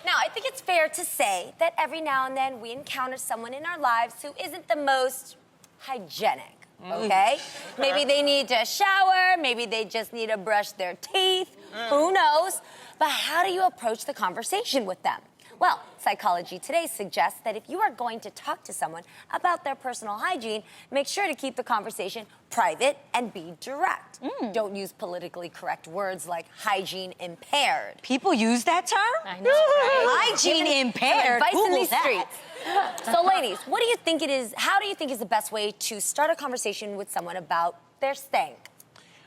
Now, I think it's fair to say that every now and then we encounter someone in our lives who isn't the most hygienic, okay? Maybe they need to shower, maybe they just need to brush their teeth, who knows? But how do you approach the conversation with them? Well, Psychology Today suggests that if you are going to talk to someone about their personal hygiene, make sure to keep the conversation private and be direct. Don't use politically correct words like hygiene impaired. People use that term? I know, right? Hygiene impaired. Advice in Google these that. streets. So, ladies, what do you think it is? How do you think is the best way to start a conversation with someone about their stank?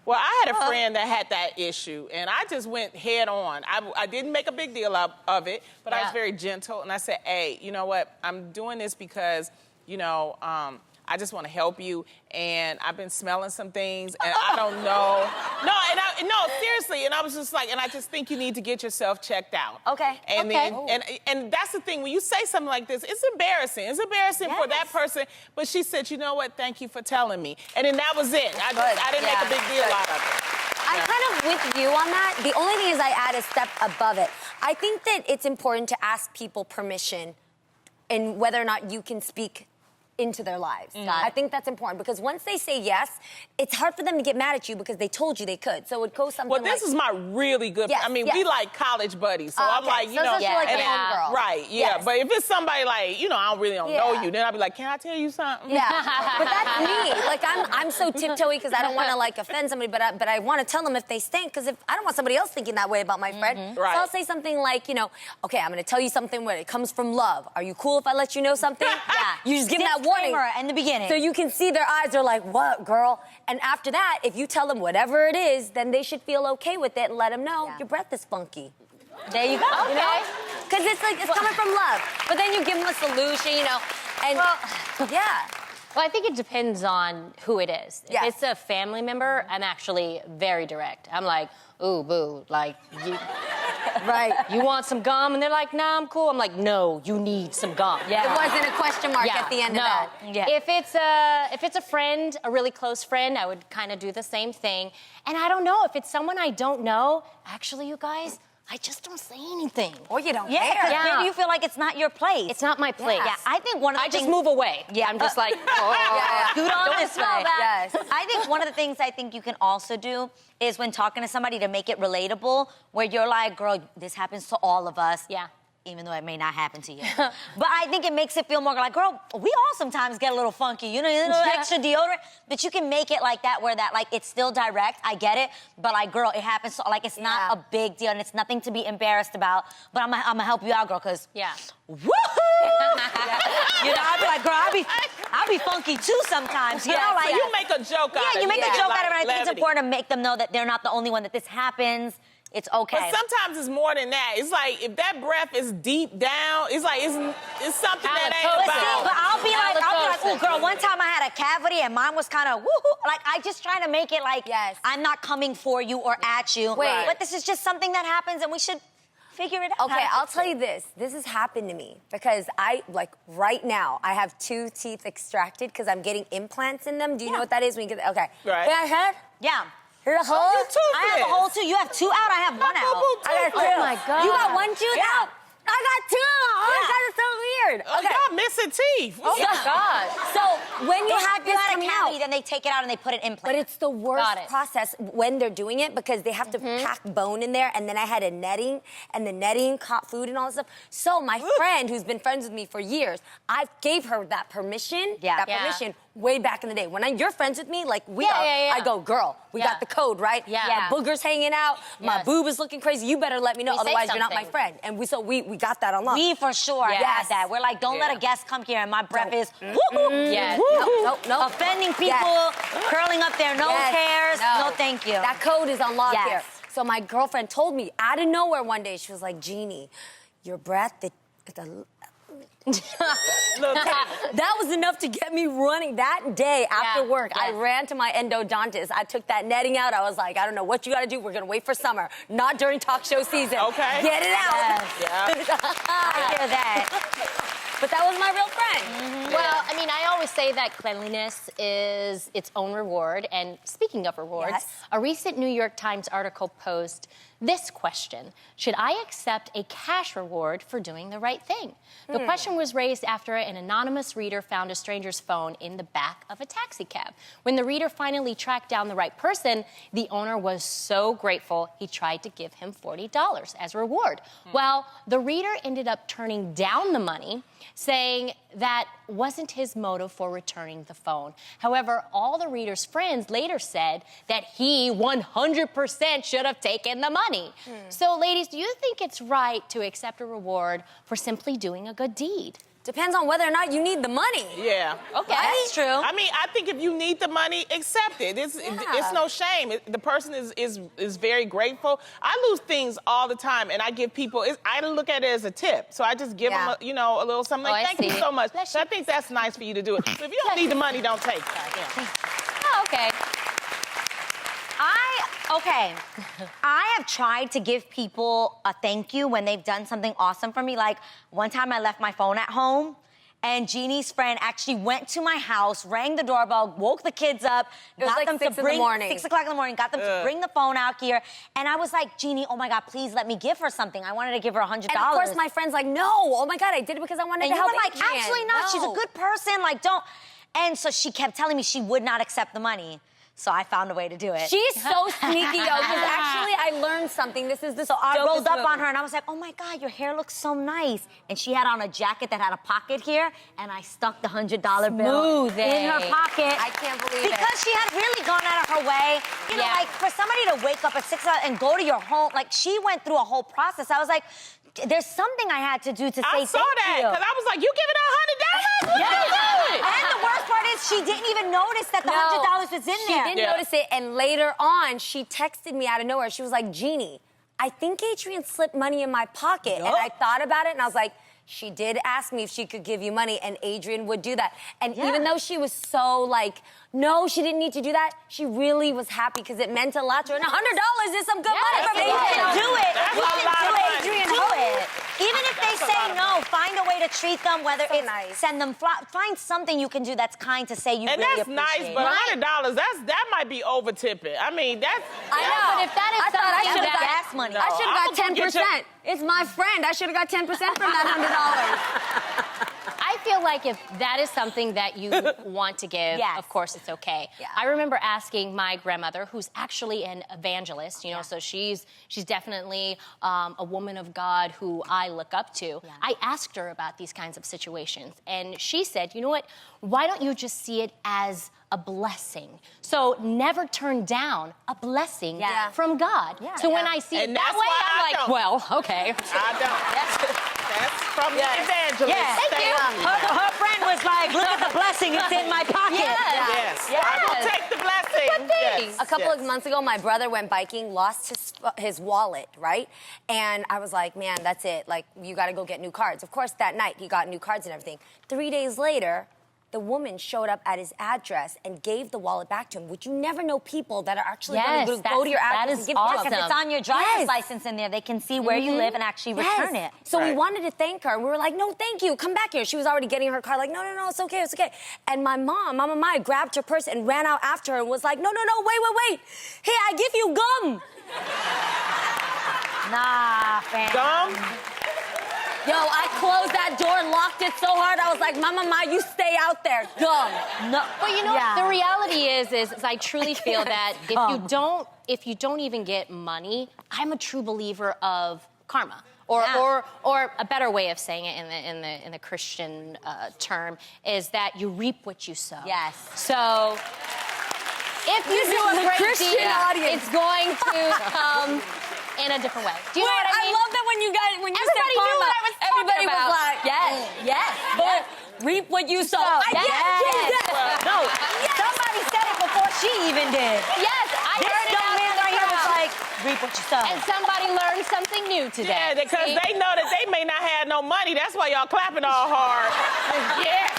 Well, I had a friend that had that issue, and I just went head on. I didn't make a big deal of it, but I was very gentle, and I said, hey, you know what? I'm doing this because, you know, I just want to help you, and I've been smelling some things, and I don't know. No, seriously, and I was just like, and I just think you need to get yourself checked out. Okay. And okay. then, and that's the thing, when you say something like this, it's embarrassing. It's embarrassing for that person, but she said, you know what, thank you for telling me. And then that was it. I didn't make a big deal out of it. I'm kind of with you on that. The only thing is I add a step above it. I think that it's important to ask people permission in whether or not you can speak into their lives. I think that's important because once they say yes, it's hard for them to get mad at you because they told you they could. So it goes something Well, this is my really good, I mean, we like college buddies, so I'm like, you know. So like a homegirl. Right, yeah. Yes. But if it's somebody like, you know, I really don't know you, then I'll be like, can I tell you something? Yeah, but that's me. Like, I'm so tiptoey because I don't want to, like, offend somebody, but I want to tell them if they stink because if I don't want somebody else thinking that way about my friend. Right. So I'll say something like, you know, okay, I'm going to tell you something where it comes from love. Are you cool if I let you know something? You just give them that warning. In the beginning. So you can see their eyes are like, what, girl? And after that, if you tell them whatever it is, then they should feel okay with it and let them know your breath is funky. There you go. Okay. You know? Because it's like, it's coming from love. But then you give them a solution, you know, and yeah. Well, I think it depends on who it is. If Yes. it's a family member, I'm actually very direct. I'm like, ooh, boo, like, Right. you want some gum? And they're like, nah, I'm cool. I'm like, no, you need some gum. It wasn't a question mark at the end of that. Yeah. If it's a friend, a really close friend, I would kind of do the same thing. And I don't know, if it's someone I don't know, actually, you guys, I just don't say anything. Or you don't Yeah, care. because maybe you feel like it's not your place. It's not my place. Yeah, I think one of the I just things... move away. Yeah, I'm just like, oh. Scoot on Don't this smell way. that. Yes. I think one of the things I think you can also do is when talking to somebody to make it relatable, where you're like, girl, this happens to all of us. Yeah. Even though it may not happen to you. But I think it makes it feel more like, girl, we all sometimes get a little funky, you know, a little extra deodorant. But you can make it like that, where that, like, it's still direct, I get it. But, like, girl, it happens, so, like, it's not a big deal, and it's nothing to be embarrassed about. But I'm gonna help you out, girl, because... Yeah. Woohoo! You know, I'll be like, girl, I'll be funky too sometimes. You know, like So you make a joke out of it. Yeah, you make a joke out of it. And I think it's levity. important to make them know that they're not the only one, that this happens. It's okay. But sometimes it's more than that. It's like, if that breath is deep down, it's like, it's something that ain't Halitosis. But about. I'll be like, oh, girl, one time I had a cavity and mine was kind of woohoo. Like, I just try to make it like, I'm not coming for you or at you. Wait. But this is just something that happens and we should figure it out. Okay, I'll tell you this. This has happened to me because right now, I have 2 teeth extracted because I'm getting implants in them. Do you know what that is? When you get, okay. Right. Yeah, I have. Yeah. Here's a hole. I have a hole too. You have 2 out, I have 1 out. I got 2. Oh my God. You got 1 tooth Yeah. out? I got 2. Oh my God, it's so weird. Oh, Okay. y'all missing teeth. Oh my God. So when you have you this had a coming cavity, out, then they take it out and they put an implant. but it's the worst Got it. process when they're doing it because they have to pack bone in there, and then I had a netting, and the netting caught food and all this stuff. So my friend, who's been friends with me for years, I gave her that permission, way back in the day. When you're friends with me, like I go, girl, we got the code, right? Yeah. The boogers hanging out, my boob is looking crazy. You better let me know, We say otherwise you're not my something. friend. And we got that on lock. We for sure Yes. had that. We're like, don't let a guest come here and my breath is Yes. Nope. offending people, curling up their nose hairs. No, thank you. That code is on lock Yes. here. So my girlfriend told me out of nowhere one day, she was like, Jeannie, your breath, that was enough to get me running that day after work. I ran to my endodontist. I took that netting out. I was like, I don't know what you got to do. We're going to wait for summer, not during talk show season. Okay. Get it out. I hear that. But that was my real friend. Well, I mean, I always say that cleanliness is its own reward. And speaking of rewards, a recent New York Times article posed this question: should I accept a cash reward for doing the right thing? The question was raised after an anonymous reader found a stranger's phone in the back of a taxi cab. When the reader finally tracked down the right person, the owner was so grateful he tried to give him $40 as a reward. Well, the reader ended up turning down the money, saying that wasn't his motive for returning the phone. However, all the reader's friends later said that he 100% should have taken the money. So, ladies, do you think it's right to accept a reward for simply doing a good deed? Depends on whether or not you need the money. Yeah. Okay, that's true. I mean, I think if you need the money, accept it. It's no shame. The person is very grateful. I lose things all the time, and I give people. I look at it as a tip, so I just give them, a little something. Like, thank you so much. So I think that's nice for you to do it. So if you don't need the money, don't take it. Oh, okay. I have tried to give people a thank you when they've done something awesome for me. Like, one time I left my phone at home, and Jeannie's friend actually went to my house, rang the doorbell, woke the kids up, got them to bring 6 o'clock in the morning, got them to bring the phone out here. And I was like, Jeannie, oh my God, please let me give her something. I wanted to give her $100. And of course, my friend's like, no, oh my God, I did it because I wanted to help. And you were like, actually not. She's a good person. Like, don't. And so she kept telling me she would not accept the money. So I found a way to do it. She's so sneaky, yo, because actually I learned something. This is the So I rolled up on her and I was like, oh my God, your hair looks so nice. And she had on a jacket that had a pocket here, and I stuck the $100 bill in her pocket. I can't believe it. Because she had really gone out of her way. You know, like, for somebody to wake up at 6 o'clock and go to your home, like, she went through a whole process. I was like, there's something I had to do to say thank you. I saw that, because I was like, you giving her $100? What are you doing? And the worst part is she didn't even notice that the $100 was in there. She didn't notice it, and later on, she texted me out of nowhere. She was like, Jeannie, I think Adrian slipped money in my pocket. And I thought about it, and I was like, she did ask me if she could give you money, and Adrian would do that. And even though she was so like, no, she didn't need to do that, she really was happy because it meant a lot to her. And $100 is some good money from Adrian. Do it. That's We a can lot do of it. money. Adrian, do it. Even if they say no, find a way to treat them, whether it's send them find something you can do that's kind to say you and really that's nice, appreciate. but $100, that might be over tipping. I mean, that's. I know. But if that is I thought I something should have gas money. I should have got I'm gonna 10%. It's my friend. I should have got 10% from that $100. I feel like if that is something that you want to give, of course it's okay. Yeah. I remember asking my grandmother, who's actually an evangelist, you know, so she's definitely a woman of God who I look up to. Yeah. I asked her about these kinds of situations, and she said, you know what, why don't you just see it as a blessing? So never turn down a blessing from God. Yeah. So when I see it that way, I'm like, well, okay. I don't. That's from the evangelist. Yeah. Thank you. Her friend was like, look at the blessing, it's in my pocket. Yes. I will take the blessing. Good thing. Yes. A couple of months ago, my brother went biking, lost his wallet, right? And I was like, man, that's it. Like, you got to go get new cards. Of course, that night, he got new cards and everything. 3 days later, the woman showed up at his address and gave the wallet back to him. Would you never know people that are actually going to go to your address and give it to you? Because it's on your driver's license in there. They can see where you live and actually return it. So we wanted to thank her. We were like, no, thank you. Come back here. She was already getting her car. Like, no, it's okay, it's okay. And my mom, Mama Maya, grabbed her purse and ran out after her and was like, no, wait. Hey, I give you gum. Nah, fam. Gum? Yo, I closed that door, locked it so hard, I was like, Mama Maya, you stay out there. Gum. No, but you know, the reality is I truly feel that if you don't even get money, I'm a true believer of karma. Or a better way of saying it in the Christian term is that you reap what you sow. Yes. So if you do a great Christian deed, audience. it's going to come in a different way. Do you know what I mean? I love that when you Everybody said knew karma, what I was talking everybody about. was like, yes. But reap what you sow. No, somebody said it before she even did. Yes, I heard it young out man of the right here was crowd. like, reap what you sow. And somebody learned something new today. Yeah, because See? they know that they may not have no money. That's why y'all clapping all hard. Yes.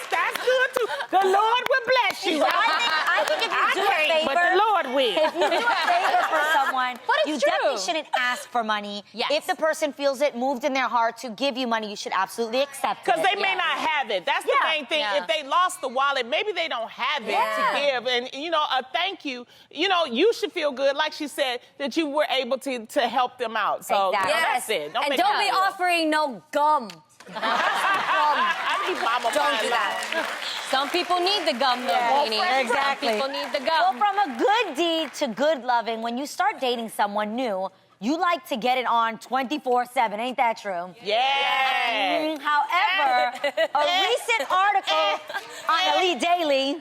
That's good too. The Lord will bless you. I think if you do a favor, but the Lord will. If you do a favor for someone, But it's you true. definitely shouldn't ask for money. Yes. If the person feels it moved in their heart to give you money, you should absolutely accept it. Because they may not have it. That's the Yeah. main thing. Yeah. If they lost the wallet, maybe they don't have it Yeah. to give. And, you know, a thank you, you know, you should feel good, like she said, that you were able to help them out. So, Exactly. you know, that's it. and make don't it be up. offering no gum. I need mama Don't pie do that. Some people need the gum, though, Yes, Jeannie. exactly. Some people need the Well, gum. from a good deed to good loving, when you start dating someone new, you like to get it on 24/7. Ain't that true? Yeah. However, a recent article on Elite Daily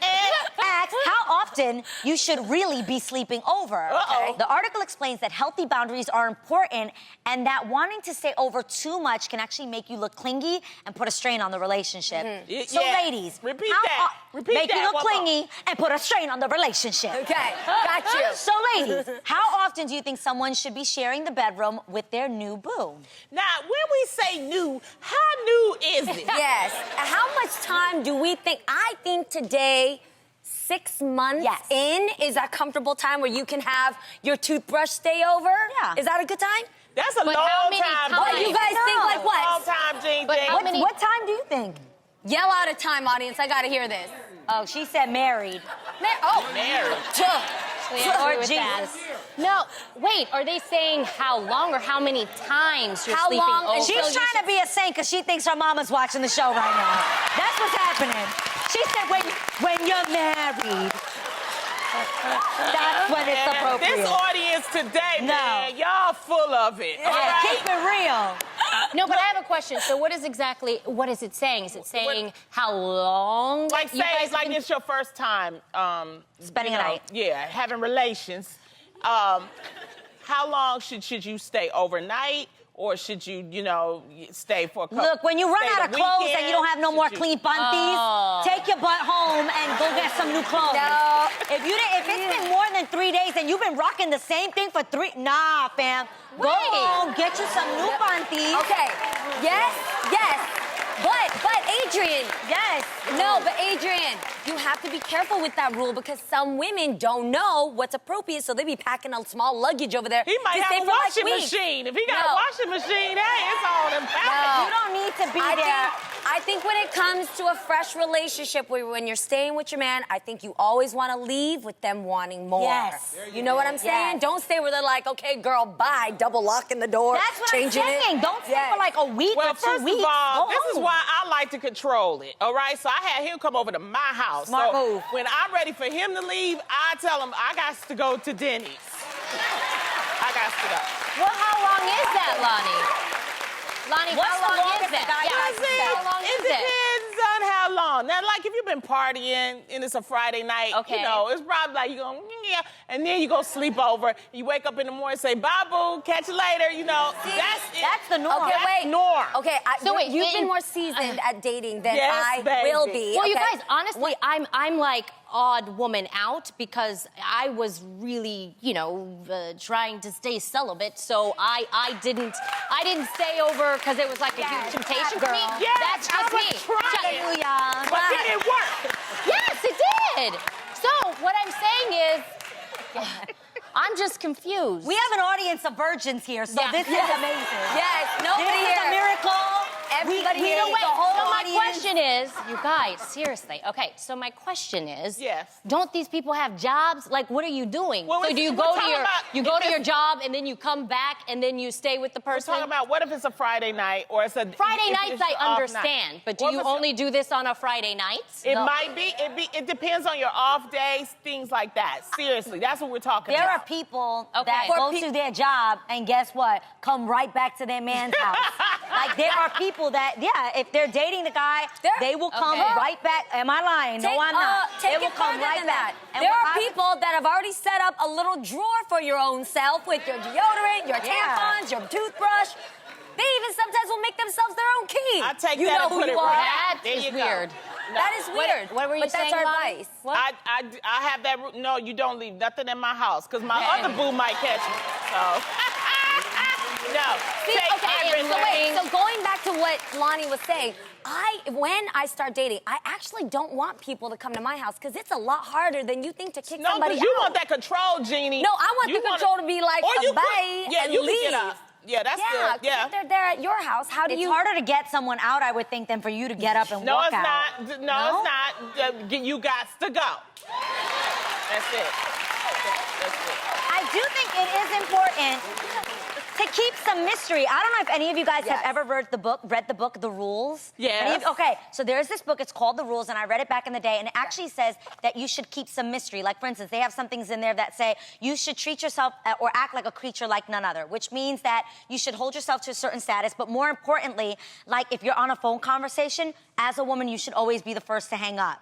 asks how often you should really be sleeping over. Uh-oh. The article explains that healthy boundaries are important and that wanting to stay over too much can actually make you look clingy and put a strain on the relationship. So, Yeah. ladies, Repeat how that. Repeat make that you look one more. clingy and put a strain on the relationship. Okay, got you. So, ladies, how often do you think someone should be sharing the bedroom with their new boo? Now, when we say new, how new is it? Yes. How much time do we think? I think today, 6 months Yes. in is a comfortable time where you can have your toothbrush stay over. Yeah. Is that a good time? That's a But long how many time. times? What you guys think? Like Long what? time, Jean. But Jean. how many- What time do you think? Yell out a time, audience. I gotta hear this. Oh, she said married. Married. Tuh. We agree Lord with that. Jesus. No, wait, are they saying how long or how many times you're How sleeping long over? until She's you trying to be a saint because she thinks her mama's watching the show right now. That's what's happening. She said when you're married, that's when it's appropriate. This audience today, No. man, y'all full of it. All Yeah, right? keep it real. No, but I have a question. So what is it saying? Is it saying how long? Like you say guys it's like have been- it's your first time Spending you a know, night. Yeah, having relations. How long should you stay overnight? Or should you, stay for a couple? Look, when you run stay out of the clothes weekend? and you don't have no more Should you- clean panties, take your butt home and go get some new clothes. No. If it's been more than 3 days and you've been rocking the same thing for nah, fam. Go Wait. home, get you some new panties. Okay. Yes. But Adrian. Yes. No, but Adrian, you have to be careful with that rule because some women don't know what's appropriate, so they be packing a small luggage over there. He might to stay have a for, like, washing weeks. machine. If he got a No. washing machine, hey, it's on him. No. You don't need to be there. I think when it comes to a fresh relationship, when you're staying with your man, I think you always want to leave with them wanting more. Yes. You know what I'm saying? Yes. Don't stay where they're like, okay, girl, bye, double locking the door, That's what changing I'm saying. it. Don't stay Yes. for like a week Well, or 2 first weeks. of all, Go this is home. why I like to control it, all right? So I had him come over to my house. Smart so move. when I'm ready for him to leave, I tell him I got to go to Denny's. I got to go. Well, how long is that, Lonnie? Lonnie, What's how the long longest is that? a guy Yeah, has to stay? how long It is it? depends on how long. Now, like if you've been partying and it's a Friday night, Okay. it's probably like you go, yeah, and then you go sleep over. You wake up in the morning and say, bye, boo, catch you later. That's the norm. Okay, That's wait. norm. Okay, So wait, you've been in- more seasoned at dating than Yes, I baby. will be. Well, you okay? guys, honestly, I'm like odd woman out because I was really, trying to stay celibate. So I didn't stay over because it was like a huge temptation for me. girl. Yes, That's I just was me. trying. Hallelujah. But did it work? Yes, it did. So what I'm saying is, I'm just confused. We have an audience of virgins here, so Yeah. this is amazing. Yes, nobody This is a here. miracle. Everybody we here don't is wait. the whole So my audience. question is, you guys, seriously. Okay, so my question is, Yes. don't these people have jobs? Like, what are you doing? Well, so do you we're go to talking your about you go if to your it's- job and then you come back and then you stay with the We're person? talking about what if it's a Friday night or it's a Friday if nights it's I your off understand, night. but do What you if it's- only do this on a Friday night? It might be. It depends on your off days, things like that. Seriously, that's what we're talking There are about. people Okay. that For go to their job and guess what? Come right back to their man's house. Like there are people that, if they're dating the guy, they will come Okay. right back. Am I lying? No, I'm not. Take They will it come further right than back. that. And There what are I- people that have already set up a little drawer for your own self with your deodorant, your Yeah. tampons, your toothbrush. They even sometimes will make themselves their own key. I take you that know and who put you it are. right That There is you go. weird. No. That is weird. What were you but saying, that's our Lonnie? advice. What? I have that. No, you don't leave nothing in my house because my other boo might catch me. So no. See, Take okay, everything. so wait, so going back to what Lonnie was saying. When I start dating, I actually don't want people to come to my house because it's a lot harder than you think to kick somebody out. No, because you want that control, Jeannie. No, I want the control to be like, bye, and you leave. Can get up. Yeah, that's good. Yeah. If they're there at your house, how do It's you... harder to get someone out, I would think, than for you to get up and walk out. No, it's not. You got to go. That's it. I do think it is important to keep some mystery. I don't know if any of you guys have ever read the book, The Rules. Yes. Okay, so there's this book, it's called The Rules, and I read it back in the day, and it actually says that you should keep some mystery. Like, for instance, they have some things in there that say you should treat yourself or act like a creature like none other, which means that you should hold yourself to a certain status, but more importantly, like if you're on a phone conversation, as a woman, you should always be the first to hang up.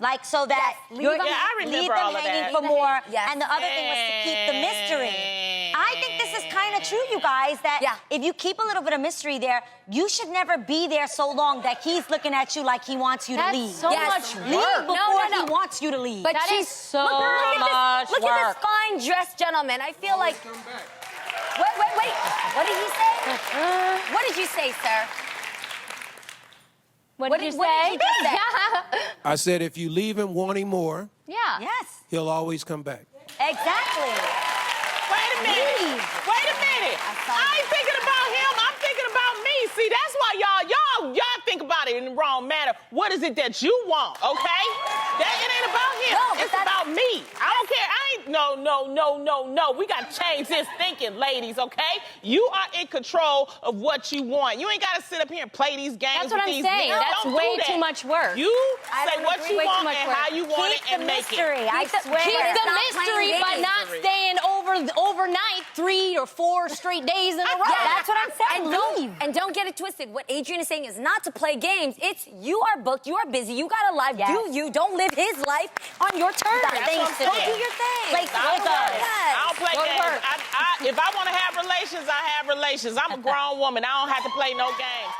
Like, so that I remember leave them all of hanging that. for more. Yes. And the other thing was to keep the mystery. I think this is kind of true, you guys, that if you keep a little bit of mystery there, you should never be there so long that he's looking at you like he wants you to leave. So much work. Leave before he wants you to leave. But That she's is so look much Look work. at this fine dressed gentleman. I feel like... Wait. What did he say? What did you say, sir? What did you say? What did you just say? I said if you leave him wanting more, Yeah. Yes, he'll always come back. exactly. Wait a minute. Wait a minute. I ain't thinking about him. I'm thinking about me. See, that's why y'all think about it in the wrong manner. What is it that you want, okay? It ain't about him. No, it's about me. I don't care. No. We got to change this thinking, ladies, okay? You are in control of what you want. You ain't got to sit up here and play these games That's what with I'm these saying. niggas. That's Don't way do that. too much work. You say don't what agree. you Way too want much and work. how you want it Keep and the make mystery. it. I swear. Keep the Stop mystery playing by games. not staying overnight 3 or 4 straight days in a row. That's what I'm saying. And don't get it twisted. What Adrian is saying is not to play games. It's you are booked, you are busy, you got a life. Yes. Do you? Don't live his life on your terms. Got things to Go do. do your thing. Like, I don't Yes. play Go to games. work. If I want to have relations, I have relations. I'm a grown woman. I don't have to play no games.